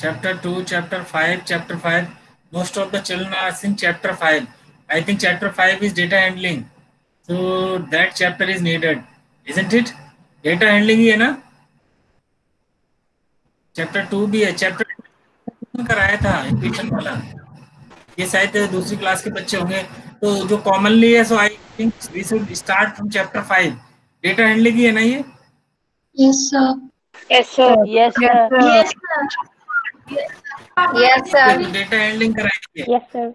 Chapter 2, Chapter 5, Chapter 5. Most of the children are in Chapter 5. I think Chapter 5 is data handling. So that chapter is needed, isn't it? Data handling ही है ना? Chapter 2 भी है. Chapter 2 कराया था equation वाला. ये शायद दूसरी क्लास के बच्चे होंगे. तो जो commonly है, so I think we should start from Chapter 5. Data handling ही है ना ये? Yes, sir. Yes, sir. Yes, sir. Yes, sir. Yes, sir. तो data handling कराएंगे. Yes, sir.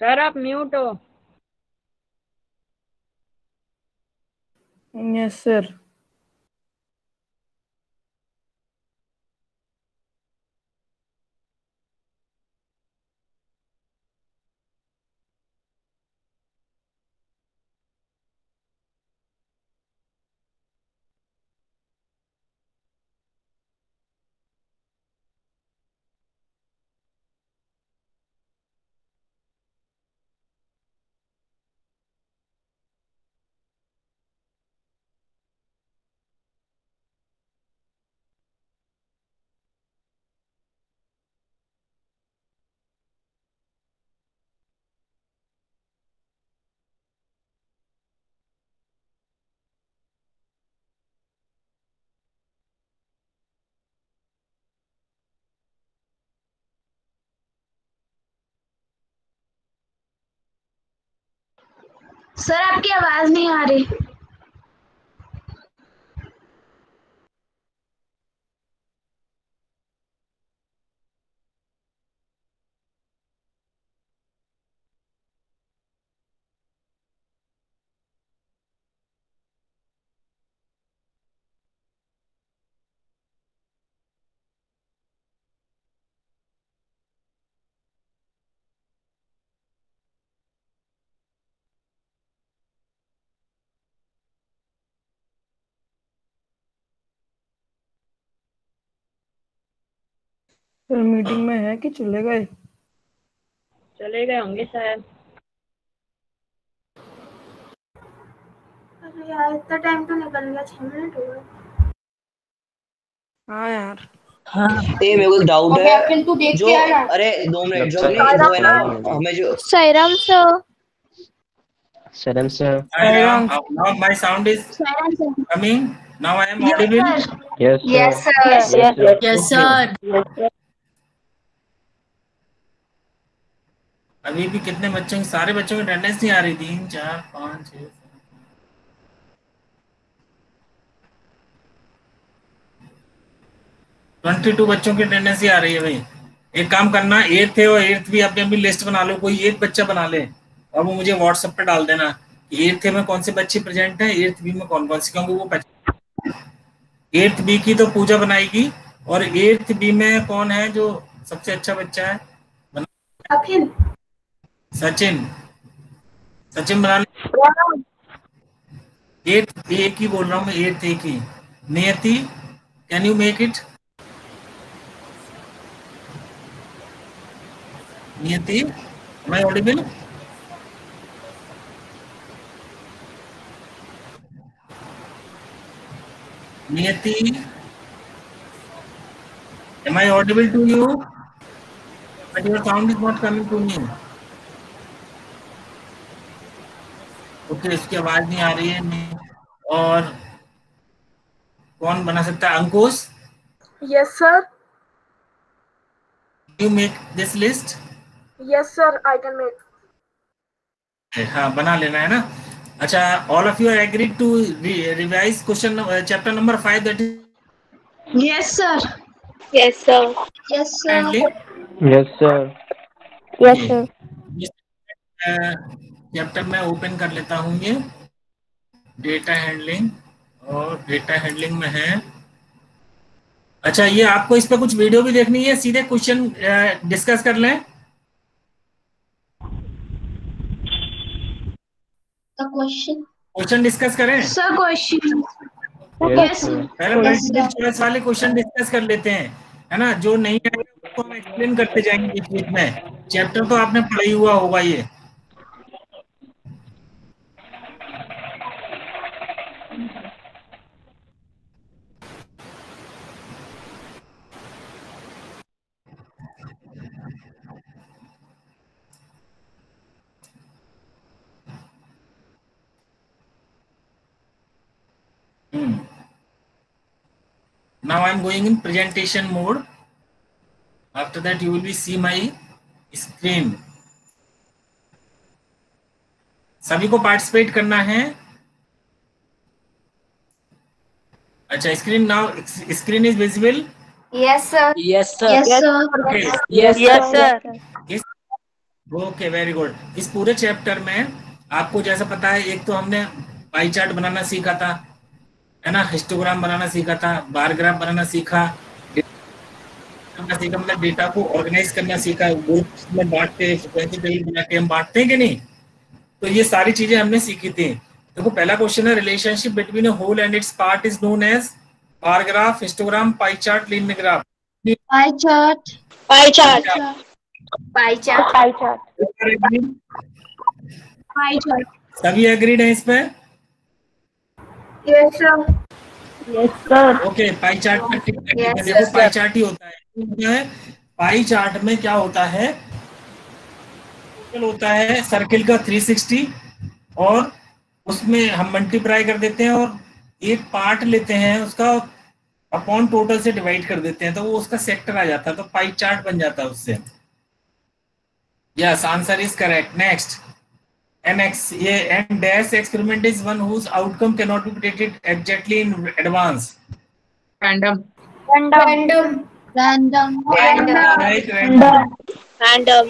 सर आप म्यूट हो. Yes, sir. सर आपकी आवाज नहीं आ रही. सर मीटिंग में है कि चले गए? चले गए होंगे शायद. अरे यार इतना टाइम तो निकल गया, 6 मिनट हो गए. हाँ यार. ये मेरे को डाउट है फिर तू देख जो के आना. अरे 2 मिनट जो अपनी वो है ना हमें जो Sairam sir. Saram sir. Now my sound is coming. Now I am audible. Yes, sir. Yes, sir. Yes, yes, yes. Yes sir. अभी भी कितने बच्चों की, सारे बच्चों की अटेंडेंस नहीं आ रही. 3, 4, 5, 6, 22 बच्चों की अटेंडेंस ही आ रही है भाई. एक काम करना, 8th है और 8th भी अपनी अपनी लिस्ट बना लो. कोई एक बच्चा बना ले और वो मुझे व्हाट्सएप पे डाल देना. 8th में कौन से बच्चे प्रेजेंट है, 8th बी में कौन कौन से, क्योंकि वो 8th बी की तो पूजा बनाएगी. और 8th बी में कौन है जो सबसे अच्छा बच्चा है? अखिल. सचिन. सचिन बना ले. 8th ए की बोल रहा हूँ मैं, 8th ए की. नियति, कैन यू मेक इट? नियति, am I audible? Niyati, am I audible to you? But your sound is not coming to me. Okay, इसकी आवाज नहीं आ रही है. और कौन बना सकता है? अंकुश, Yes, sir. you make this list. Yes, sir. I can make. हाँ, बना लेना है ना. अच्छा, all of you are agreed to revise question chapter number 5, that is. Yes, sir. Yes, sir. Yes, sir. Kindly. Yes, sir. Yes, sir. Chapter मैं open कर लेता हूँ ये डेटा हैंडलिंग, और डेटा हैंडलिंग में है। अच्छा, ये आपको इस पे कुछ वीडियो भी देखनी है, सीधे क्वेश्चन डिस्कस कर लें। क्वेश्चन डिस्कस करें। Sir question. Yes, yes sir. पहले मल्टीपल चॉइस वाले क्वेश्चन डिस्कस कर लेते हैं, है ना। जो नहीं आएगा उसको हम एक्सप्लेन करते जाएंगे बीच बीच में। चैप्टर तो आपने पढ़ा ही हुआ होगा ये। Now I am going in presentation mode. After that you will be see my screen. सभी को पार्टिसिपेट करना है। अच्छा, screen now, screen is visible. Yes sir. Yes sir. Yes sir. Okay, yes sir. Okay, very good. इस पूरे chapter में आपको जैसा पता है, एक तो हमने पाई चार्ट बनाना सीखा था, है ना, हिस्टोग्राम बनाना सीखा था, बार ग्राफ बनाना सीखा, मतलब डेटा को ऑर्गेनाइज करना सीखा, ग्रुप्स में बांटते, फ्रीक्वेंसी टेबल बना के हम बांटते हैं कि नहीं। तो ये सारी चीजें हमने सीखी थी। देखो, पहला क्वेश्चन है, relationship between a whole and its part is known as bar graph, histogram, pie chart, linear graph. Pie chart. Pie chart. Pie chart. Pie chart. Pie chart. सभी एग्रीड है इस पे? Yes, sir. Yes sir. Okay, pie chart में tick करके Yes, देखो, yes, pie sir. Chart ही होता है। पाई चार्ट में क्या होता है, होता है सर्किल का 360, और उसमें हम मल्टीप्लाई कर देते हैं और एक पार्ट लेते हैं उसका, अपॉन टोटल से डिवाइड कर देते हैं, तो वो उसका सेक्टर आ जाता है, तो पाई चार्ट बन जाता है उससे। Yes, answer is correct. Next, NX, ये N dash experiment is one whose outcome cannot be predicted exactly in advance. Random. Random. Random. Right, random. Random.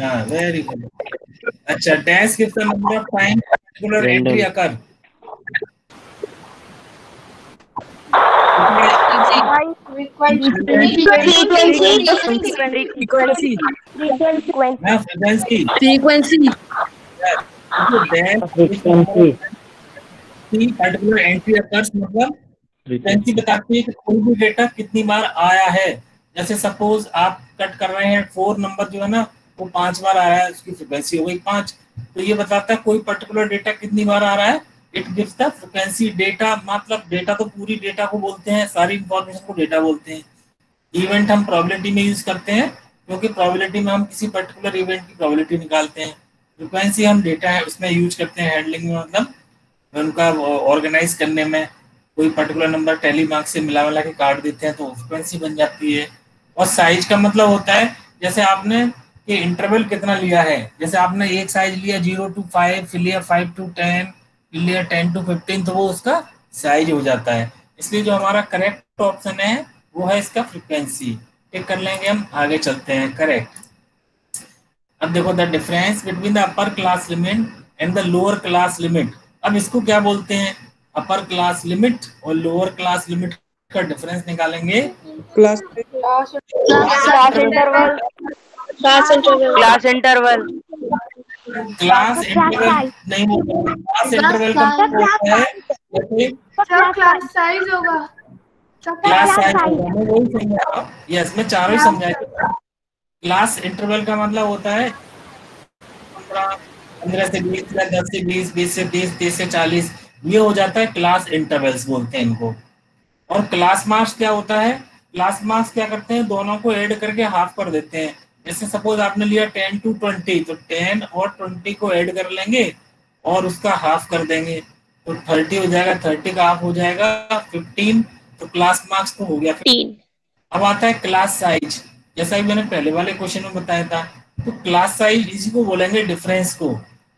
हाँ, very good. अच्छा, dash gives the number of times particular Random. entry occur. हाँ, frequency. dash particular entry occurs मतलब frequency बताती है कि कोई भी data कितनी बार आया है। जैसे सपोज आप कट कर रहे हैं, 4 नंबर जो है ना वो 5 बार आ रहा है, उसकी फ्रीक्वेंसी हो गई 5। तो ये बताता है कोई पर्टिकुलर डेटा कितनी बार आ रहा है। It gives the frequency. Data मतलब डेटा तो पूरी डेटा को बोलते हैं, सारी इंफॉर्मेशन को डेटा बोलते हैं। इवेंट हम प्रोबेबिलिटी में यूज करते हैं, क्योंकि प्रोबेबिलिटी में हम किसी पर्टिकुलर इवेंट की प्रोबेबिलिटी निकालते हैं। फ्रीक्वेंसी हम डेटा है उसमें यूज करते हैं हैंडलिंग में, मतलब उनका ऑर्गेनाइज करने में। कोई पर्टिकुलर नंबर टैली मार्क्स से मिला के काट देते हैं तो फ्रीक्वेंसी बन जाती है। और साइज का मतलब होता है, जैसे आपने ये इंटरवल कितना लिया है, जैसे आपने एक साइज लिया 0 to 5, फिर लिया 5 to 10, फिर लिया 10 to 15, तो वो उसका साइज हो जाता है। इसलिए जो हमारा करेक्ट ऑप्शन है वो है इसका फ्रीक्वेंसी। टिक कर लेंगे हम, आगे चलते हैं। करेक्ट। अब देखो, the difference between the upper class limit and the lower class limit. अब इसको क्या बोलते हैं, अपर क्लास लिमिट और लोअर क्लास लिमिट का डिफरेंस निकालेंगे। Class class interval. Class interval. Class interval नहीं होता, क्लास इंटरवल का मतलब होता है जैसे सर क्लास साइज होगा। क्लास साइज होगा। मैं वही समझा रहा हूँ। यस, मैं चारों ही समझाया। क्लास इंटरवल का मतलब होता है 15 से 20 या 10 से 20, 20 से 30, 30 से 40, ये हो जाता है क्लास इंटरवल्स बोलते हैं इनको। और क्लास मार्क्स क्या होता है, क्लास मार्क्स क्या करते हैं, दोनों को ऐड करके हाफ कर देते हैं। जैसे सपोज आपने लिया 10 to 20, तो 10 और 20 को ऐड कर लेंगे और उसका हाफ कर देंगे, तो 30 हो जाएगा। 30 का हाफ हो जाएगा 15, तो क्लास मार्क्स तो हो गया 15। अब आता है क्लास साइज, जैसा कि मैंने पहले वाले क्वेश्चन में बताया था। तो क्लास साइज इसी को बोलेंगे डिफरेंस को,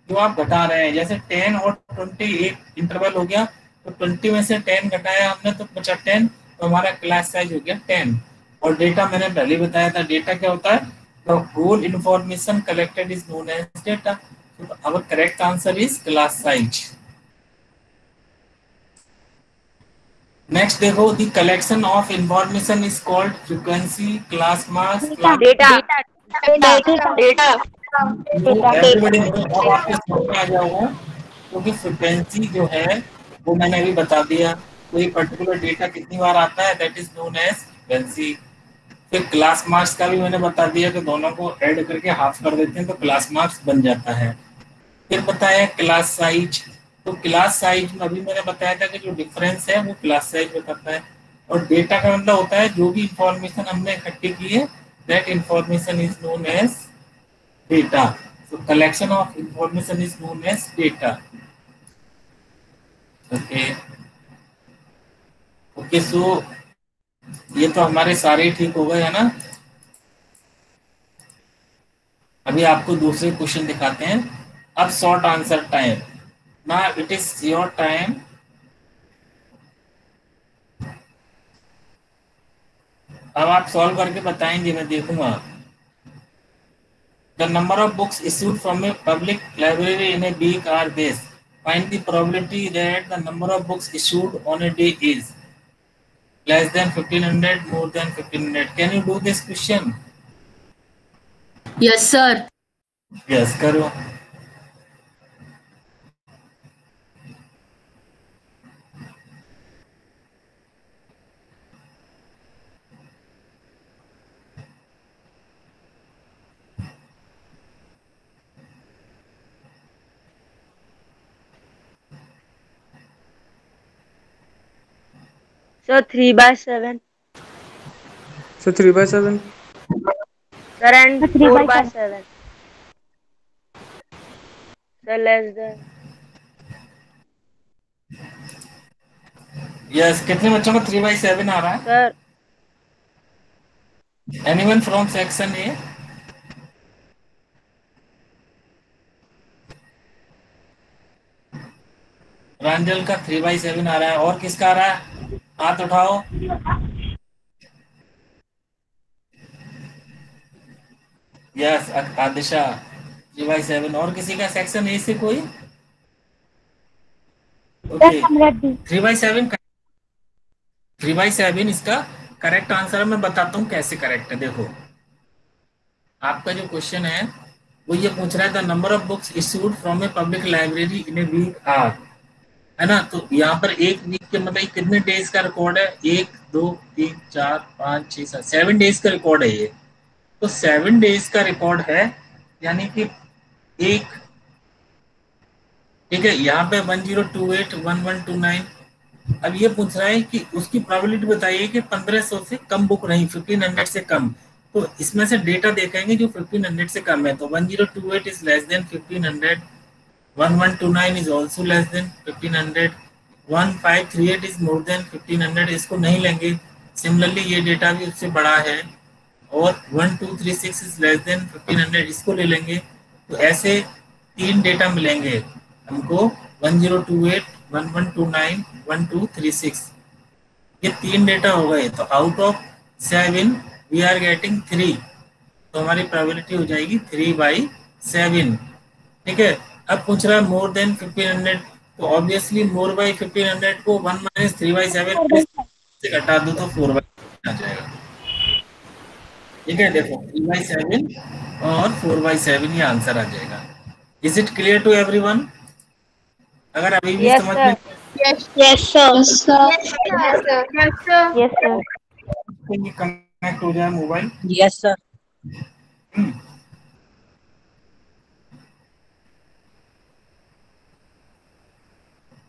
जो आप घटा रहे हैं। जैसे 10 और 20 एक इंटरवल हो गया, तो 20 में से 10 घटाया हमने तो बचा 10, तो हमारा क्लास साइज हो गया 10। और डेटा मैंने पहले बताया था, डेटा क्या होता है, The whole information collected is known as data. So our correct answer is class size. Next देखो, the collection of information is called frequency, class marks, class. Data data everybody अब आपके समझ में आ जाओगे, क्योंकि फ्रीक्वेंसी जो है वो मैंने अभी बता दिया, कोई पर्टिकुलर डेटा कितनी बार आता है, that is known as frequency. फिर क्लास मार्क्स का भी मैंने बता दिया कि दोनों को ऐड करके हाफ कर देते हैं तो क्लास मार्क्स बन जाता है। फिर बताया क्लास साइज, तो क्लास साइज में अभी मैंने बताया था कि जो डिफरेंस है वो क्लास साइज बताता है। और डेटा का मतलब होता है जो भी इंफॉर्मेशन हमने इकट्ठी की है, that information is known as data. So collection of information is known as data. Okay. Okay, so ये तो हमारे सारे ठीक हो गए है ना। अभी आपको दूसरे क्वेश्चन दिखाते हैं। अब short answer time. Now it is your time. अब आप सॉल्व करके बताएंगे, मैं देखूंगा। The number of books issued from a public library in a week are this. Find the probability that the number of books issued on a day is less than 1500, more than 1500. Can you do this question? Yes, sir. Yes, करो। Sir 3/7 So 3/7. Sir and 4/7 sir less than yes, कितने बच्चों का 3/7 आ रहा है? Sir anyone from section A? Pranjal का 3/7 आ रहा है, और किसका आ रहा है? हाथ उठाओ। यस, आदिशा 3/7। और किसी का सेक्शन ए से कोई? ओके, 3/7 3/7 इसका करेक्ट आंसर है। मैं बताता हूँ कैसे करेक्ट है। देखो, आपका जो क्वेश्चन है वो ये पूछ रहा है the number of books issued from a public library in a week are, है ना। तो यहाँ पर एक वीक के मतलब कितने डेज का रिकॉर्ड है? 1 2 3 4 5 6 7, 7 डेज का रिकॉर्ड है ये। तो 7 डेज का रिकॉर्ड है, यानी कि एक, ठीक है। यहाँ पे 10281129। अब ये पूछ रहा है कि उसकी प्रोबेबिलिटी बताइए कि 1500 से कम बुक नहीं, 1500 से कम। तो इसमें से डेटा देखेंगे जो 1500 से कम है। तो 1028 is less than 1500, 1129 is also less than 1500, 1538 is more than 1500, इसको नहीं लेंगे। सिमिलरली ये डेटा भी उससे बड़ा है। और 1236 is less than 1500, इसको ले लेंगे। तो ऐसे तीन डेटा मिलेंगे हमको, 1028, 1129, 1236। ये तीन डेटा हो गए। तो out of 7 we are getting 3। तो हमारी प्रोबेबिलिटी हो जाएगी 3/7। ठीक है। अब पूछ रहा है मोर देन 1500, तो ऑब्वियसली मोर बाई 1500 को 1 माइनस 3/7 से घटा दो तो 4/7 आ जाएगा। ठीक है, देखो 3/7 और 4/7 ये आंसर आ जाएगा। Is it clear to everyone? अगर अभी भी यस समझ सर में yes sir Yes, sir. Yes, sir. Yes, sir. Yes sir connect हो जाए मोबाइल। यस सर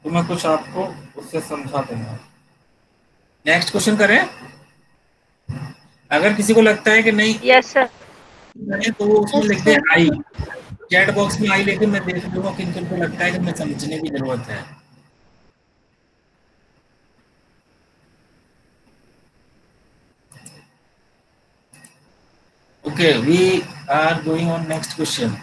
तो मैं कुछ आपको उससे समझा दूंगा। नेक्स्ट क्वेश्चन करें। अगर किसी को लगता है कि नहीं यस सर तो वो उसमें लिख दे आई, चैट बॉक्स में आई, लेकिन मैं देख लूंगा किन किन को लगता है कि मैं समझने की जरूरत है। Okay, we are going on next question.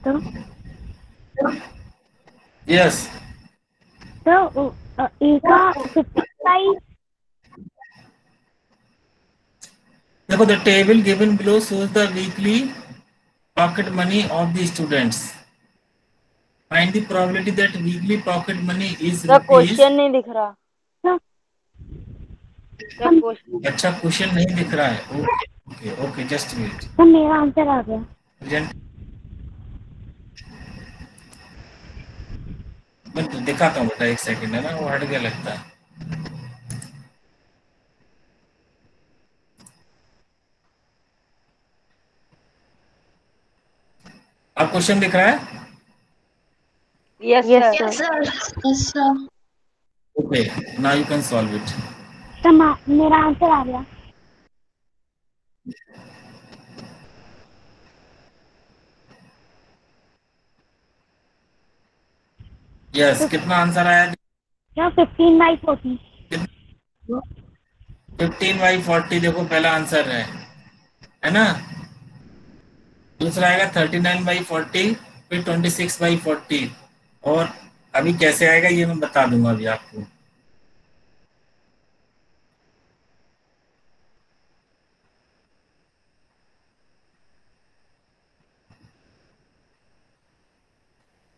तो यस तो ए का 55। देखो, the table given below shows the weekly pocket money of the students. Find the probability that weekly pocket money is sir rupees. Question नहीं दिख रहा। तो sir question अच्छा, question नहीं दिख रहा है। Okay okay, just wait. तो मेरा आंसर आ गया। प्रेजेंट मैं तो दिखाता हूँ बेटा, एक सेकंड है ना, वो हट गया लगता है। अब क्वेश्चन दिख रहा है? Yes Yes, sir. sir. Yes, sir. Okay, now you can solve it. तो मेरा आंसर आ गया। यस, कितना आंसर आया? तो 15/40। 15/40 देखो पहला आंसर है ना। दूसरा आएगा 39/40, फिर 26/40, और अभी कैसे आएगा ये मैं बता दूंगा अभी आपको।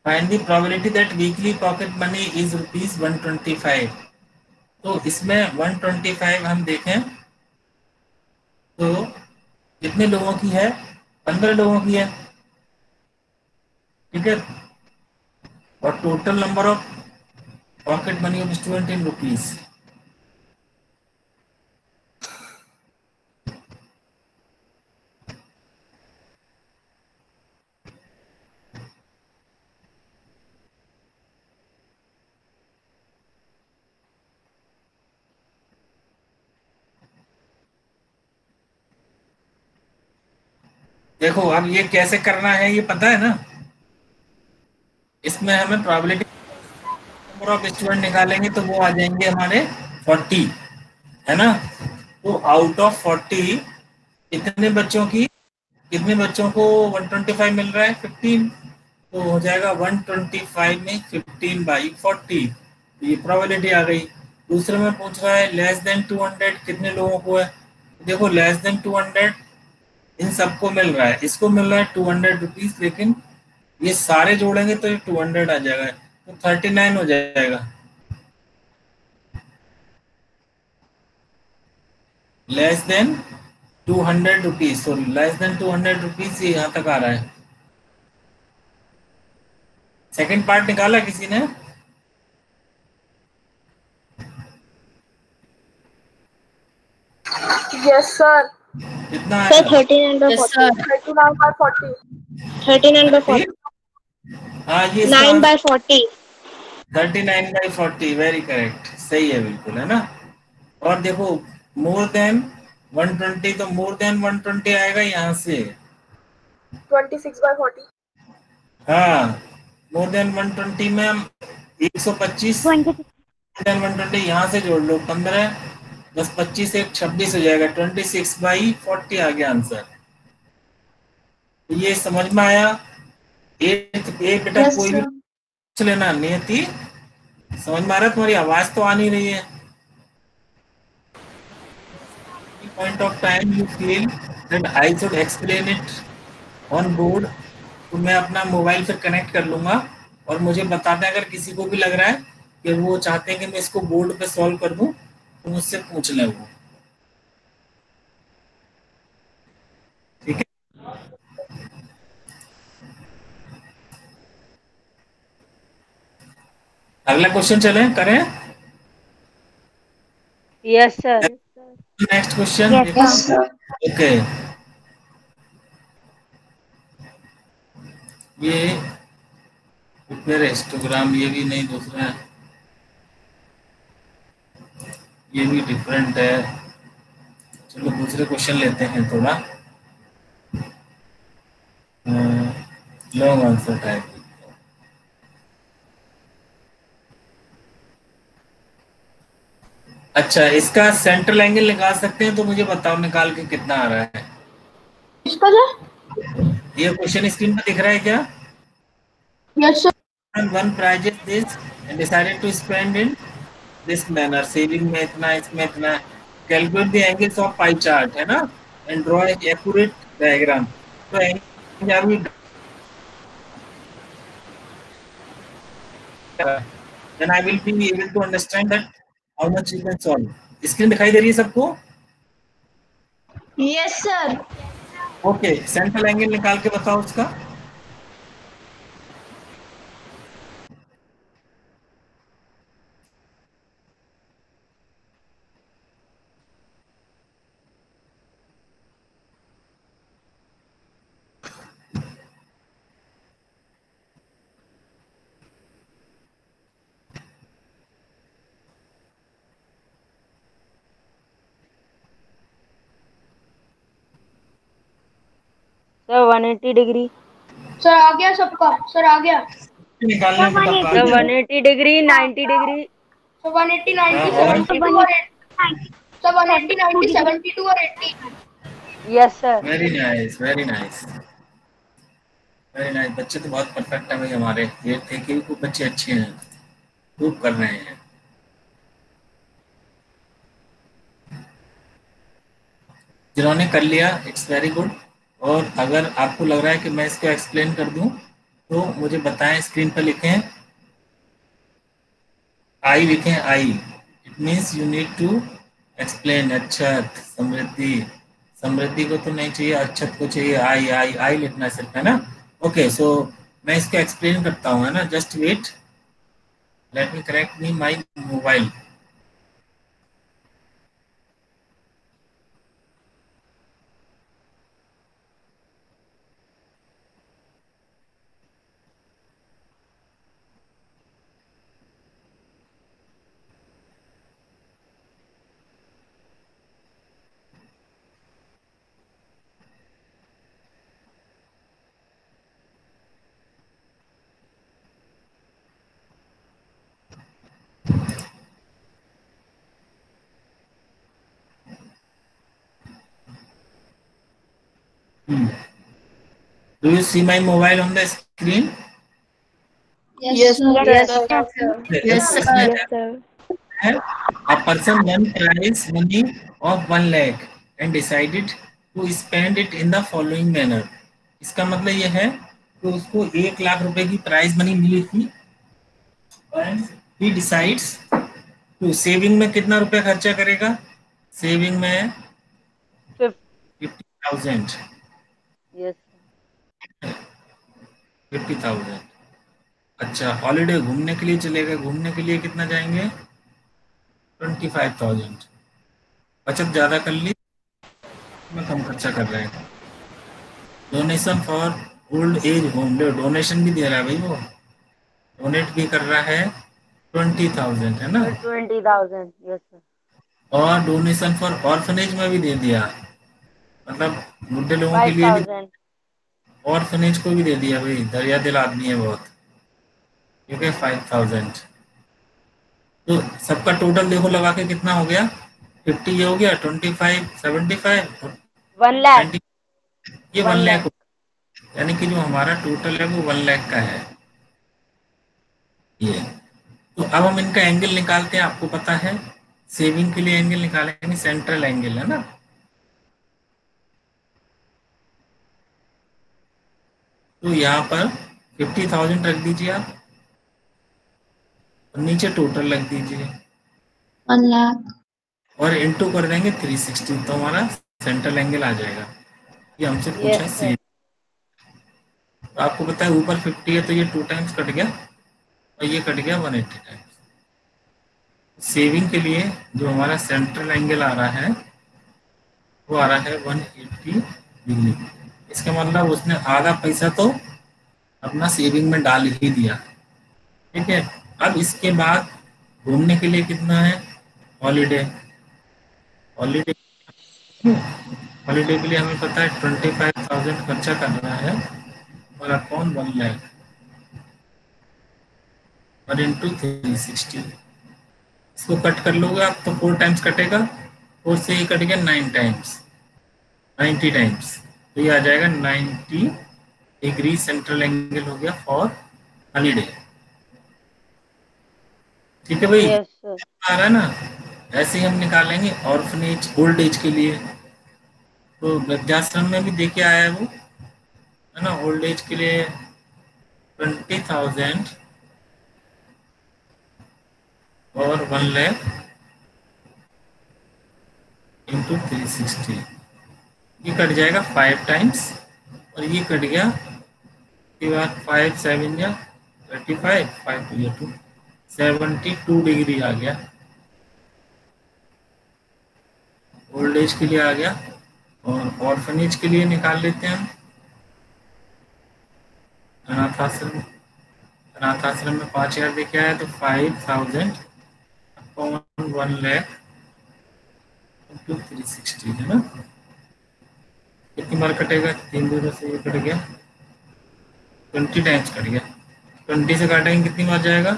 Find the probability that weekly pocket money is rupees 125। तो इसमें 125 हम देखें तो कितने लोगों की है? 15 लोगों की है, ठीक है। और total number of pocket money of student in rupees. देखो अब ये कैसे करना है ये पता है ना। इसमें हमें प्रोबेबिलिटी नंबर ऑफ स्टूडेंट निकालेंगे तो वो आ जाएंगे हमारे 40, है ना। तो आउट ऑफ 40 कितने बच्चों को 125 मिल रहा है? 15। तो हो जाएगा 125 में 15/40, तो ये प्रोबेबिलिटी आ गई। दूसरे में पूछ रहा है लेस देन 200 कितने लोगों को है? देखो लेस देन 200 इन सबको मिल रहा है, इसको मिल रहा है 200 रुपीज, लेकिन ये सारे जोड़ेंगे तो ये 200 आ जाएगा, तो 39 हो जाएगा। Less than 200 rupees, sorry less than 200 rupees, ये यहाँ तक आ रहा है। सेकंड पार्ट निकाला किसी ने? Yes, sir. कितना सर आएगा? 39/40। 39/40. 39/40। हाँ ये 9/40। 39/40, वेरी करेक्ट, सही है बिल्कुल, है ना। और देखो मोर देन 120, तो मोर देन 120 आएगा यहाँ से। 26/40. हाँ, मोर देन 120 में हम 125, 20। 120 यहाँ से जोड़ लो, 15 10 25 एक 26 हो जाएगा, 26/40 आ गया आंसर। तो ये समझ में आया? एक बेटा Yes, कोई भी sir. पूछ लेना। नियति समझ में आ रहा है? तुम्हारी आवाज तो आ नहीं रही है। Point of time you feel that I should explain it on board, तो मैं अपना मोबाइल फिर कनेक्ट कर लूंगा और मुझे बताना अगर किसी को भी लग रहा है कि वो चाहते हैं कि मैं इसको बोर्ड पे सॉल्व कर दूं तो मुझसे पूछ लें वो, ठीक है। अगला क्वेश्चन चलें करें? Yes sir. Next question. Yes, sir. Okay, ये मेरे हिस्टोग्राम, ये भी नहीं, दूसरा है, ये भी डिफरेंट है। चलो दूसरे क्वेश्चन लेते हैं, थोड़ा लॉन्ग आंसर टाइप। अच्छा, इसका सेंट्रल एंगल निकाल सकते हैं तो मुझे बताओ निकाल के कितना आ रहा है। इसका जो ये क्वेश्चन स्क्रीन पर दिख रहा है क्या? Yes, sir. And one price is this and decided to spend in this manner. Saving में इतना, इसमें इतना. Calculate the angles of pie chart, है ना? And draw an accurate diagram. So angles we then I will be able to understand that how much you can solve. Screen दिखाई दे रही है सबको? Yes, sir. Okay, central angle निकाल के बताओ उसका. Sir 180 degree. सर आ गया सबका. सर आ गया. निकालने का सर 180 डिग्री, 90 डिग्री. सर 180, 90, हाँ, 72 और 80. सर 180, 90, 72 और 80. Yes sir. Very nice, very nice, very nice. बच्चे तो बहुत परफेक्ट है भाई हमारे. ये थे कि खूब बच्चे अच्छे हैं, खूब कर रहे हैं. जिन्होंने कर लिया इट्स वेरी गुड. और अगर आपको लग रहा है कि मैं इसको एक्सप्लेन कर दूं तो मुझे बताएं. स्क्रीन पर लिखें आई, लिखें I. It means you need to explain. Akshat, Samriddhi, Samriddhi को तो नहीं चाहिए, अक्षत को चाहिए. आई आई आई लिखना सिर्फ, है ना? ओके, सो मैं इसको एक्सप्लेन करता हूँ, है ना? Just wait, let me correct me my mobile. Do you see my mobile on the screen? Yes, sir. Yes, sir. Yes, sir. Yes, sir. A person won prize money of 1 lakh and decided to spend it in the following manner. इसका मतलब ये है कि उसको 1 लाख रुपए की prize money मिली थी and he decides to saving में कितना रुपया खर्चा करेगा. सेविंग में 50,000. यस. 50,000. अच्छा, हॉलीडे घूमने के लिए चलेगा. घूमने के लिए कितना जाएंगे? 25,000. बचत ज्यादा कर ली, मैं कम खर्चा कर रहे हैं. Donation for old age home, donation भी दे रहा है भाई, वो डोनेट भी कर रहा है. 20,000, है ना? 20,000. Yes sir. और डोनेशन फॉर ऑर्फनेज में भी दे दिया, मतलब बुढ़े लोगों के लिए भी. 5,000. ऑर्फनेज को भी दे दिया भाई, दरिया दिल आदमी है बहुत. ठीक है, 5,000. तो सबका टोटल देखो लगा के कितना हो गया. 50 ये हो गया, 25, 75, 1 लाख. ये 1 लाख. यानी कि जो हमारा टोटल है वो 1 लाख का है ये. तो अब हम इनका एंगल निकालते हैं. आपको पता है सेविंग के लिए एंगल निकालेंगे, सेंट्रल एंगल, है ना? तो यहाँ पर 50,000 रख दीजिए आप, और नीचे टोटल रख दीजिए 1 लाख. और इनटू कर देंगे 360, तो हमारा सेंट्रल एंगल आ जाएगा. ये हमसे पूछा Yes, सेविंग. तो आपको पता है ऊपर 50 है तो ये 2 टाइम्स कट गया और ये कट गया 180 टाइम्स. सेविंग के लिए जो हमारा सेंट्रल एंगल आ रहा है वो आ रहा है 180 डिग्री. इसका मतलब उसने आधा पैसा तो अपना सेविंग में डाल ही दिया. ठीक है. अब इसके बाद घूमने के लिए कितना है? हॉलीडे. हॉलीडे हॉलीडे के लिए हमें पता है 25,000 खर्चा करना है और अपॉन 1 लाख और इंटू 360. इसको कट कर लोगे आप तो 4 टाइम्स कटेगा. 4 से ये कट गया 9 टाइम्स, 90 टाइम्स. तो ये आ जाएगा 90 डिग्री सेंट्रल एंगल हो गया फॉर हॉलीडे। ठीक है भाई, यस सर। आ रहा है ना? ऐसे ही हम निकालेंगे ऑर्फनेज ओल्ड एज के लिए। तो वृद्धाश्रम में भी देके आया है वो, है ना? ओल्ड एज के लिए 20,000 और 1 लाख इंटू 360, ये कट जाएगा 5 टाइम्स और ये कट गया। इसके बाद 5 7 या 35, 5 2 या 2, 72 डिग्री आ गया। ओल्ड एज के लिए आ गया। और ऑर्फनेज के लिए निकाल लेते हैं हम। अनाथाश्रम, अनाथाश्रम में 5,000 देखे आया, तो 5,000 अपॉन 1 लाख इंटू 360, है ना? कितनी बार कटेगा? 3 दूर से ये कट गया, 20 टाइम्स कट गया। 20 से काटेंगे कितनी बार जाएगा?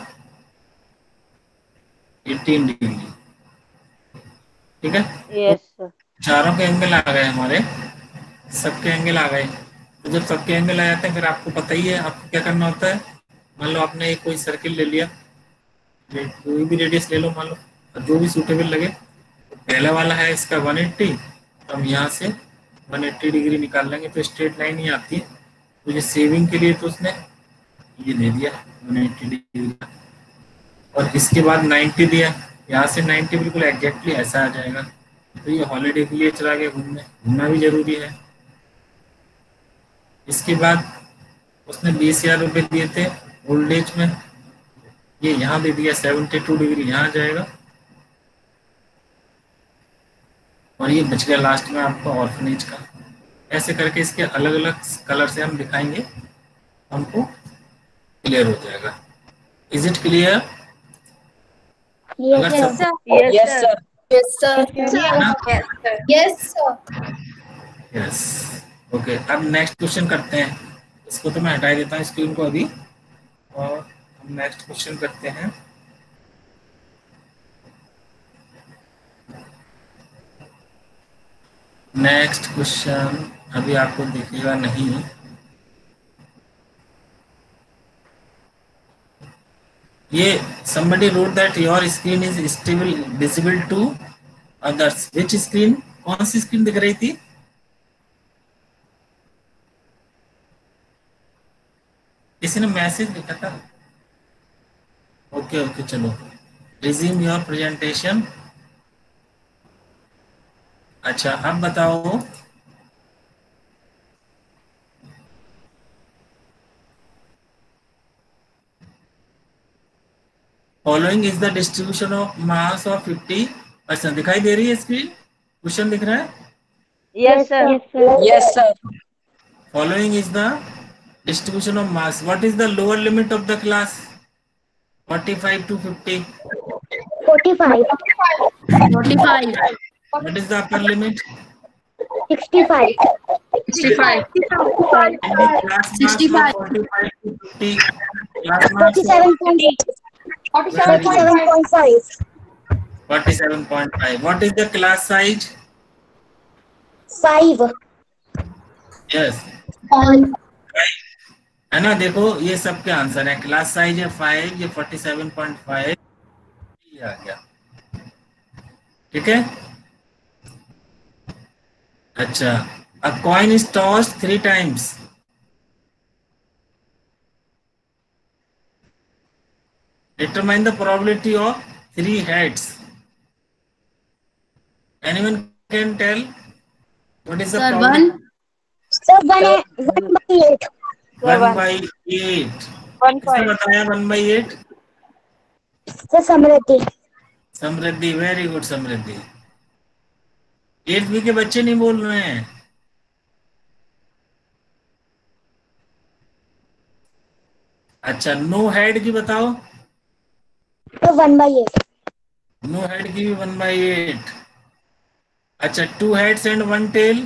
18 डिग्री। ठीक है, यस सर। चारों के एंगल आ गए हमारे, सबके एंगल आ गए। तो जब सबके एंगल आ जाते हैं फिर आपको पता ही है आपको क्या करना होता है। मान लो आपने एक कोई सर्किल ले लिया, कोई भी रेडियस ले लो मान लो, जो भी सूटेबल लगे। तो पहला वाला है इसका 180, तो हम यहाँ से 180 डिग्री निकाल लेंगे तो स्ट्रेट लाइन ही आती है। तो ये सेविंग के लिए तो उसने ये दे दिया 180 डिग्री, और इसके बाद 90 दिया, यहाँ से 90 बिल्कुल एग्जैक्टली ऐसा आ जाएगा। तो ये हॉलीडे के लिए चला गया घूमने, घूमना भी जरूरी है। इसके बाद उसने 20,000 रुपये दिए थे ओल्ड एज में, ये यहाँ दे दिया 72 डिग्री यहाँ जाएगा। और ये बच गया लास्ट में आपका ऑर्फनेज का। ऐसे करके इसके अलग अलग कलर से हम दिखाएंगे, हमको क्लियर हो जाएगा। Is it clear? यस अगर sir. Yes, sir. Yes, sir. Yes, sir. Yes, okay. अब नेक्स्ट क्वेश्चन करते हैं। इसको तो मैं हटा देता हूँ स्क्रीन को अभी, और हम नेक्स्ट क्वेश्चन करते हैं। नेक्स्ट क्वेश्चन अभी आपको दिखेगा नहीं। ये somebody wrote that your screen is still visible to others. Which screen? कौन सी स्क्रीन दिख रही थी? किसी ने मैसेज लिखा था। ओके ओके, चलो रिज्यूम योर प्रेजेंटेशन। अच्छा, अब बताओ following is the distribution of mass of 50%। दिखाई दे रही है स्क्रीन? क्वेश्चन दिख रहा है? Yes sir. Yes, sir. Following is the distribution of mass. What is the lower limit of the class? 45 to 50. 45, 45. What is the upper limit? 65, 65. And the class mass 65. from 45 to 50. Class mass 47.8, 47.5, 47.5. What is the class size? 5, Yes. है ना? देखो ये सबके answer है। Class size है 5, ये 47.5 ये आ गया। ठीक है, अच्छा। A coin is tossed 3 times. Determine the probability of 3 heads. Anyone can tell what is the Sir, probability? 1. sir 1/8, 1/8। 1 किसने point। बताया 1/8? sir समृद्धि, समृद्धि, वेरी गुड समृद्धि। 8वीं के बच्चे नहीं बोल रहे हैं। अच्छा, नो हेड की बताओ। तो 1/8, नो हेड की भी 1/8। अच्छा, 2 heads and 1 tail?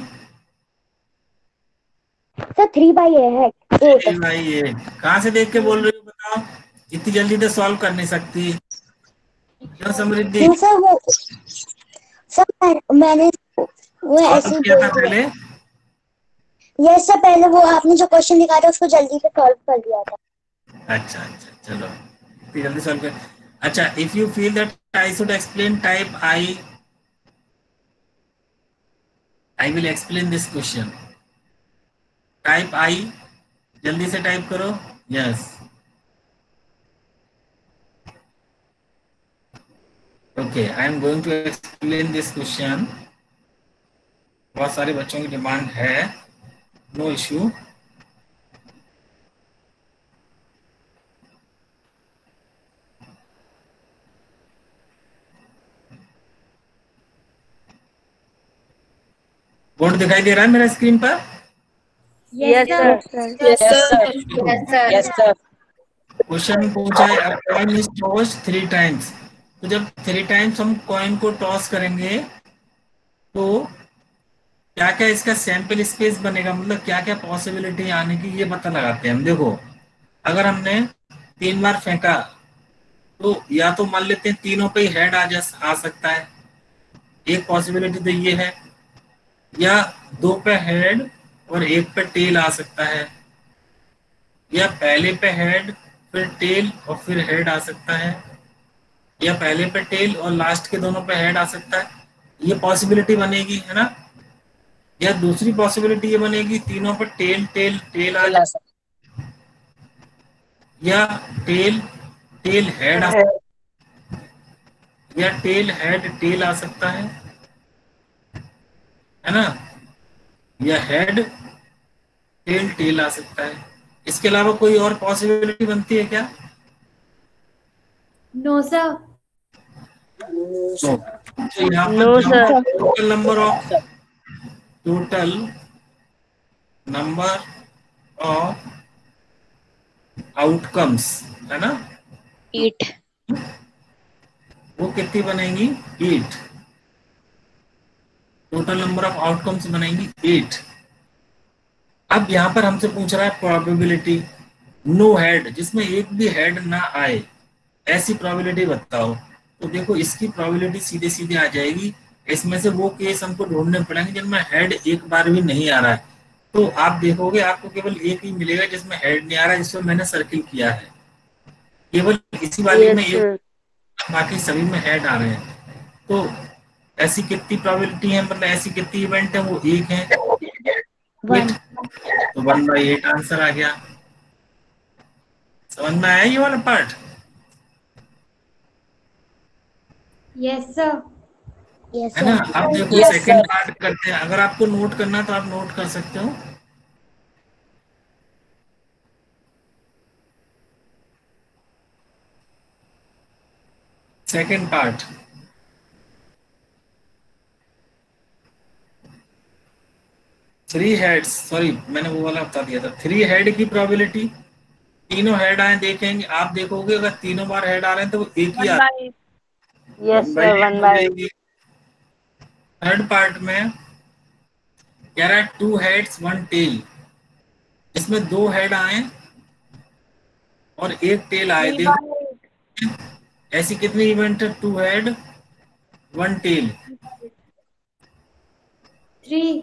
सर 3/8, 8, 3/8। कहाँ से देख के बोल रही हो बताओ? इतनी जल्दी तो सॉल्व कर नहीं सकती। क्यों समृद्धि? क्यों सर? वो सर मैंने वो ऐसे सॉल्व ही किया बोल था दिया। पहले? यस सर, पहले वो आपने जो क्वेश्चन दिखाया था उसको जल्दी से सॉल्व कर दिया था। अच्छा अच्छा, चलो फिर जल्दी सॉल्व कर। अच्छा, if you feel that I should explain type, I will explain this question. Type I, जल्दी से टाइप करो। Yes, okay, I am going to explain this question. बहुत सारे बच्चों की डिमांड है, नो इश्यू। बोर्ड दिखाई दे रहा है मेरा स्क्रीन पर? Yes, sir. Yes, sir. Yes, Yes, sir. sir. Yes, sir. Yes, sir. Question पूछा है, अ कॉइन इज टॉस्ड 3 टाइम्स। तो जब 3 टाइम्स हम कॉइन को टॉस करेंगे तो क्या क्या इसका सैंपल स्पेस बनेगा, मतलब क्या क्या पॉसिबिलिटी आने की, ये पता लगाते हैं हम। देखो, अगर हमने 3 बार फेंका तो या तो मान लेते हैं तीनों पे हेड आ सकता है, एक पॉसिबिलिटी तो ये है। या 2 पे हेड और 1 पे टेल आ सकता है। या पहले पे हेड, फिर टेल और फिर हेड आ सकता है। या पहले पे टेल और लास्ट के दोनों पे हेड आ सकता है, ये पॉसिबिलिटी बनेगी, है ना। या दूसरी पॉसिबिलिटी ये बनेगी, तीनों पर टेल टेल टेल आ Yes, जाए, या टेल टेल हेड sir. या टेल हेड टेल आ सकता है ना। या हेड टेल टेल आ सकता है। इसके अलावा कोई और पॉसिबिलिटी बनती है क्या? No, sir. नो। तो यहाँ पर No, जो sir. Total number of outcomes, है ना, 8. वो कितनी बनेगी? 8। टोटल नंबर ऑफ आउटकम्स बनेंगी 8। अब यहाँ पर हमसे पूछ रहा है प्रोबेबिलिटी नो हेड, जिसमें एक भी हेड ना आए, ऐसी प्रोबेबिलिटी बताओ। तो देखो, इसकी प्रोबेबिलिटी सीधे सीधे आ जाएगी। इसमें से वो केस हमको ढूंढने पड़ेंगे जिनमें हेड एक बार भी नहीं आ रहा है। तो आप देखोगे आपको केवल एक ही मिलेगा जिसमें हेड नहीं आ रहा है, जिसमें मैंने सर्किल किया है। केवल इसी वाले Yes, में एक, sir. बाकी सभी में हेड आ रहे हैं। तो ऐसी कितनी प्रोबेबिलिटी है, मतलब ऐसी कितनी इवेंट है, वो एक है 8। 1. तो 1/8 आंसर आ गया। समझ में आया ये वाला पार्ट? Yes, sir. Yes, है ना। sir. अब देखो Yes, sir. सेकंड पार्ट करते हैं। अगर आपको नोट करना तो आप नोट कर सकते हो। सेकंड पार्ट, 3 हेड्स, सॉरी मैंने वो वाला बता दिया था। 3 हेड की प्रोबेबिलिटी, तीनों हेड आए देखेंगे, आप देखोगे अगर तीनों बार हेड आ रहे हैं तो वो एक ही आ रहा है, Yes, sir. 1/8 One हो by. जाएगी। थर्ड पार्ट में कह रहा है 2 हेड्स 1 टेल, इसमें 2 हेड आए और 1 टेल आए। देखो ऐसी कितनी इवेंट है, 2 हेड 1 टेल, 3.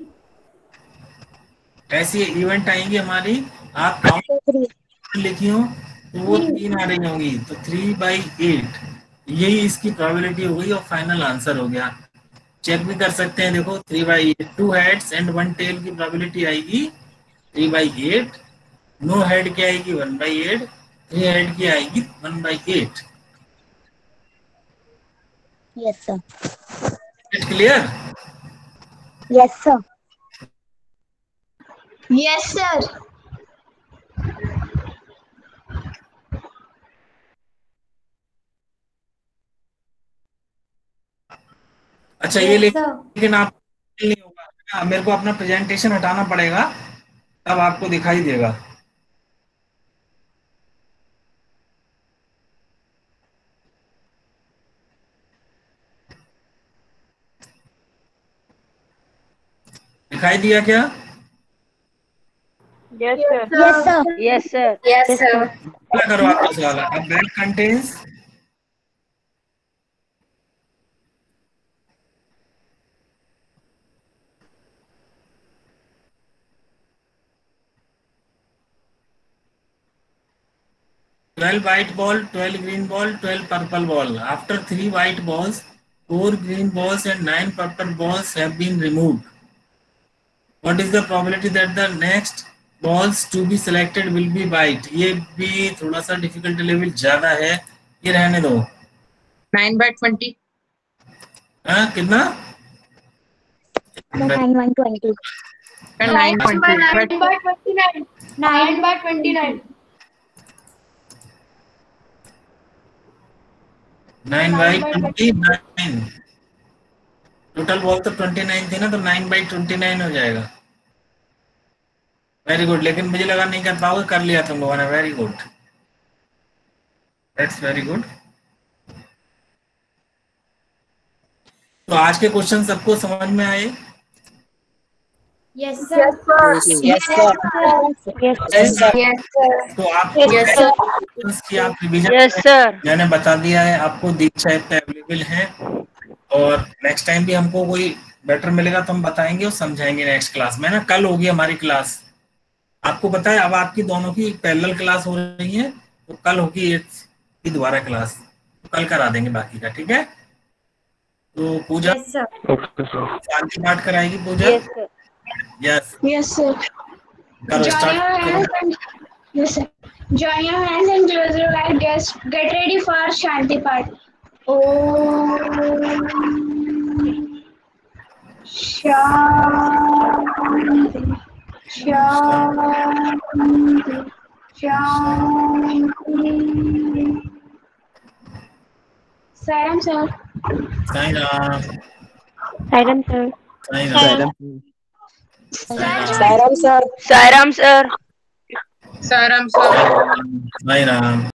ऐसी इवेंट आएंगी हमारी। आप काउंट 3. लिखी हो तो वो 3. 3 आ रही होंगी, तो 3/8 यही इसकी प्रोबेबिलिटी हो गई और फाइनल आंसर हो गया। चेक भी कर सकते हैं, देखो 3/8, 2 हेड्स 1 टेल की प्रोबेबिलिटी आएगी 3/8। नो हेड की आएगी 1/8, 3 हेड की आएगी 1/8। Yes, sir. It clear? Yes, sir. Yes, sir. अच्छा, ये Yes, sir. लेकिन आप नहीं होगा। हाँ, मेरे को अपना प्रेजेंटेशन हटाना पड़ेगा, तब आपको दिखाई देगा। दिखाई दिया क्या? Yes, sir. Yes, sir. Yes, sir. Yes, Yes, sir. sir. क्या करो आपका सवाल? अब bank contains, 12 white ball, 12 green ball, 12 purple ball. After 3 white balls, 4 green balls and 9 purple balls have been removed. What is the probability that the next balls to be selected will be white? ये भी थोड़ा सा difficulty level ज़्यादा है, ये रहने दो. 9/20. हाँ कितना? 9/20. 9/20. 9/29. 9/29. टोटल बॉल तो 29 थी ना, तो 9/29 हो जाएगा. Very good. लेकिन मुझे लगा नहीं कर पाओगे, कर लिया तुम लोगों ने. Very good, that's very good. तो आज के क्वेश्चन सबको समझ में आए? Yes, sir. Yes, sir. तो आपको क्वेश्चंस की आप रिवीजन. Yes, sir. मैंने बता दिया है आपको, दीक्षा ऐप पे अवेलेबल है. और नेक्स्ट टाइम भी हमको कोई बेटर मिलेगा तो हम बताएंगे और समझाएंगे नेक्स्ट क्लास में ना. कल होगी हमारी क्लास, आपको पता है. अब आपकी दोनों की पैरेलल क्लास हो रही है, तो कल होगी 8th की दोबारा क्लास. तो कल करा देंगे बाकी का, ठीक है? तो पूजा Yes, sir. Okay, sir. शांति पाठ कराएगी पूजा. Yes, sir. Yes, Yes, sir. करो Join your start. hands and yes, sir. Join your hands and close your eyes. Get ready for Shanti part. Om Shanti Shanti Shanti. Saram, sir. Sai Ram. Sairam, sir. Sai Ram. Sairam, sir. Saram, sir. Sai Ram.